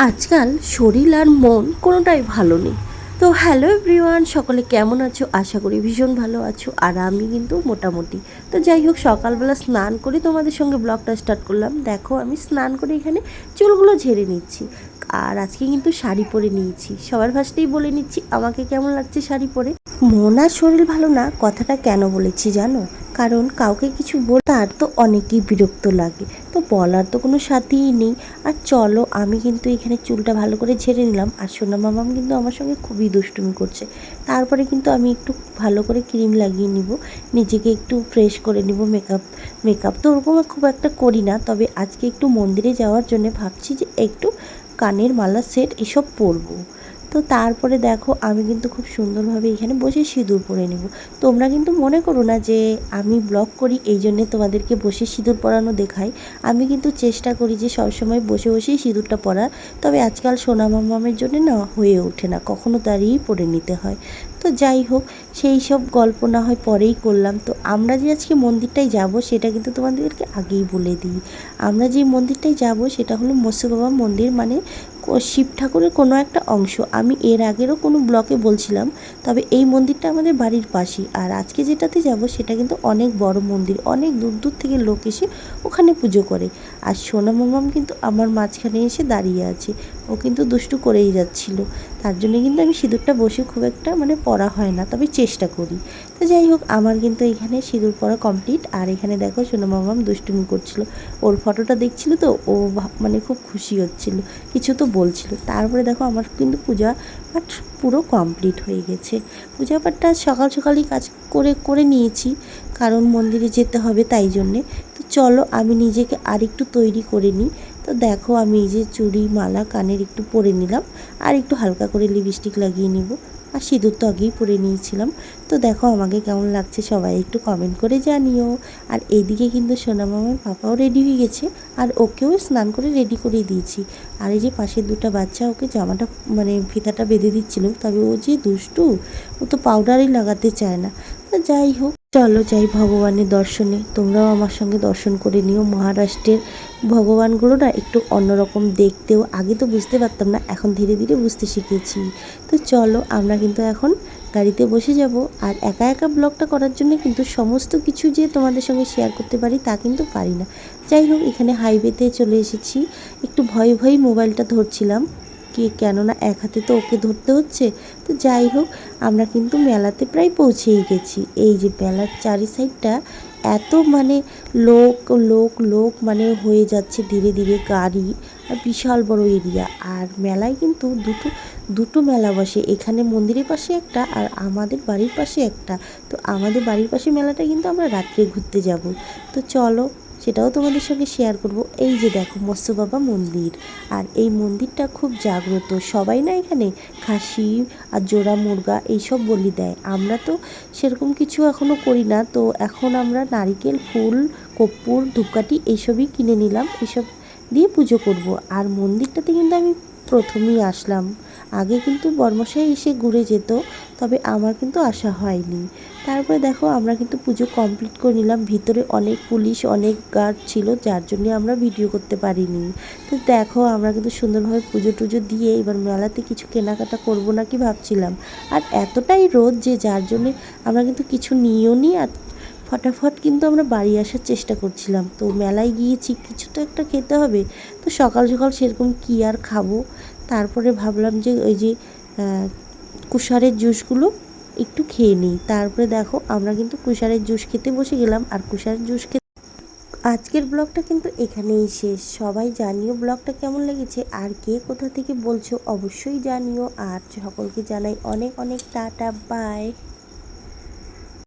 আজকাল শরীর আর মন কোনোটাই ভালো নেই। তো হ্যালো এভরিওয়ান, সকলে কেমন আছো? আশা করি ভীষণ ভালো আছো। আর আমি কিন্তু মোটামুটি। তো যাই হোক, সকালবেলা স্নান করে তোমাদের সঙ্গে ব্লগটা স্টার্ট করলাম। দেখো, আমি স্নান করে এখানে চুলগুলো ঝেড়ে নিচ্ছি। আর আজকে কিন্তু শাড়ি পরে নিয়েছি। সবার ফার্স্টেই বলে নিচ্ছি আমাকে কেমন লাগছে শাড়ি পরে। মন আর শরীর ভালো না কথাটা কেন বলেছি জানো? কারণ কাউকে কিছু তার তো অনেকই বিরক্ত লাগে, তো বলার তো কোনো সাথীই নেই। আর চলো, আমি কিন্তু এখানে চুলটা ভালো করে ঝেড়ে নিলাম। আর সোনা মামাম কিন্তু আমার সঙ্গে খুবই দুষ্টুমি করছে। তারপরে কিন্তু আমি একটু ভালো করে ক্রিম লাগিয়ে নিব, নিজেকে একটু ফ্রেশ করে নিব। মেকআপ তো ওরকম খুব একটা করি না, তবে আজকে একটু মন্দিরে যাওয়ার জন্য ভাবছি যে একটু কানের মালা সেট এসব পরবো। তো তারপরে দেখো, আমি কিন্তু খুব সুন্দরভাবে এখানে বসে সিঁদুর পরে নেব। তোমরা কিন্তু মনে করো না যে আমি ব্লগ করি এই জন্যে তোমাদেরকে বসে সিঁদুর পরানো দেখাই। আমি কিন্তু চেষ্টা করি যে সবসময় বসে বসেই সিঁদুরটা পরার। তবে আজকাল সোনা মামামের জন্য না হয়ে ওঠে না, কখনো দাঁড়িয়েই পরে নিতে হয়। তো যাই হোক, সেই সব গল্প না হয় পরেই করলাম। তো আমরা যে আজকে মন্দিরটায় যাব সেটা কিন্তু তোমাদেরকে আগেই বলে দিই। আমরা যে মন্দিরটায় যাব সেটা হলো মৎস্য বাবা মন্দির, মানে শিব ঠাকুরের কোনো একটা অংশ। আমি এর আগেরও কোনো ব্লগে বলছিলাম। তবে এই মন্দিরটা আমাদের বাড়ির পাশেই। আর আজকে যেটাতে যাব সেটা কিন্তু অনেক বড় মন্দির, অনেক দূর দূর থেকে লোক এসে ওখানে পুজো করে। আর সোনা মামাম কিন্তু আমার মাঝখানে এসে দাঁড়িয়ে আছে। ও কিন্তু দুষ্টু করেই যাচ্ছিল। তার জন্য কিন্তু আমি সিঁদুরটা বসে খুব একটা পরা হয় না, তবে চেষ্টা করি। তো যাই হোক, আমার কিন্তু এখানে সিঁদুর পরা কমপ্লিট। আর এখানে দেখো, সোনা মামাম দুষ্টুমি করছিল। ওর ফটোটা দেখছিল, তো ও খুব খুশি হচ্ছিল, কিছু তো বলছিল। তারপরে দেখো, আমার কিন্তু পূজা পাঠ পুরো কমপ্লিট হয়ে গেছে। পূজা পাঠটা সকাল সকালই কাজ করে করে নিয়েছি, কারণ মন্দিরে যেতে হবে তাই জন্যে। তো চলো, আমি নিজেকে আরেকটু তৈরি করে নিই। তো দেখো, আমি এই যে চুড়ি মালা কানের একটু পরে নিলাম, আর একটু হালকা করে লিপস্টিক লাগিয়ে নিব। আর সিঁদুর তো আগেই পরে নিয়েছিলাম। তো দেখো আমাকে কেমন লাগছে সবাই একটু কমেন্ট করে জানিও। আর এইদিকে কিন্তু সোনা মামার পাপাও রেডি হয়ে গেছে, আর ওকেও স্নান করে রেডি করে দিয়েছি। আর এই যে পাশের দুটো বাচ্চা ওকে জামাটা ফিতাটা বেঁধে দিচ্ছিল, তবে ও যে দুষ্টু, ও তো পাউডারই লাগাতে চায় না। তো যাই হোক, চলো যাই ভগবানের দর্শনে। তোমরাও আমার সঙ্গে দর্শন করে নিও। মহারাষ্ট্রের ভগবানগুলো না একটু অন্যরকম দেখতেও। আগে তো বুঝতে পারতাম না, এখন ধীরে ধীরে বুঝতে শিখেছি। তো চলো, আমরা কিন্তু এখন গাড়িতে বসে যাব। আর একা একা ব্লগটা করার জন্য কিন্তু সমস্ত কিছু যে তোমাদের সঙ্গে শেয়ার করতে পারি তা কিন্তু পারি না। যাই হোক, এখানে হাইওয়েতে চলে এসেছি। একটু ভয়ে ভয়েই মোবাইলটা ধরছিলাম, কেননা এক হাতে তো ওকে ধরতে হচ্ছে। তো যাই হোক, আমরা কিন্তু মেলাতে প্রায় পৌঁছেই গেছি। এই যে মেলার চারি সাইডটা এত লোক লোক লোক হয়ে যাচ্ছে ধীরে ধীরে, গাড়ি। আর বিশাল বড় এরিয়া। আর মেলায় কিন্তু দুটো দুটো মেলা বসে, এখানে মন্দিরের পাশে একটা আর আমাদের বাড়ির পাশে একটা। তো আমাদের বাড়ির পাশে মেলাটা কিন্তু আমরা রাত্রে ঘুরতে যাব। তো চলো, সেটাও তোমাদের সঙ্গে শেয়ার করব। এই যে দেখো, মৎস্য বাবা মন্দির। আর এই মন্দিরটা খুব জাগ্রত। সবাই না এখানে খাসি আর জোড়া মুরগা এইসব বলি দেয়। আমরা তো সেরকম কিছু এখনও করি না। তো এখন আমরা নারিকেল, ফুল, কর্পূর, ধূপকাঠি এইসবই কিনে নিলাম, এসব দিয়ে পুজো করব। আর মন্দিরটাতে কিন্তু আমি প্রথমেই আসলাম। আগে কিন্তু বর্মশাই এসে ঘুরে যেত, তবে আমার কিন্তু আসা হয়নি। তারপরে দেখো, আমরা কিন্তু পুজো কমপ্লিট করে নিলাম। ভিতরে অনেক পুলিশ, অনেক গার্ড ছিল, যার জন্য আমরা ভিডিও করতে পারিনি। তো দেখো, আমরা কিন্তু সুন্দরভাবে পুজো টুজো দিয়ে এবার মেলাতে কিছু কেনাকাটা করবো নাকি ভাবছিলাম। আর এতটাই রোদ যে যার জন্যে আমরা কিন্তু কিছু নিয়েও নি। আর ফটাফট কিন্তু আমরা বাড়ি আসার চেষ্টা করছিলাম। তো মেলায় গিয়েছি, কিছু তো একটা খেতে হবে। তো সকাল সকাল সেরকম কী আর খাবো। তারপরে ভাবলাম যে ওই যে কুশারের জুসগুলো একটু খেয়ে নিই। তারপরে দেখো, আমরা কিন্তু কুশারের জুস খেতে বসে গেলাম। আর কুশারের জুস খেতে আজকের ব্লগটা কিন্তু এখানেই শেষ। সবাই জানিও ব্লগটা কেমন লেগেছে, আর কে কোথা থেকে বলছো অবশ্যই জানিও। আর সকলকে জানাই অনেক অনেক টাটা, বাই।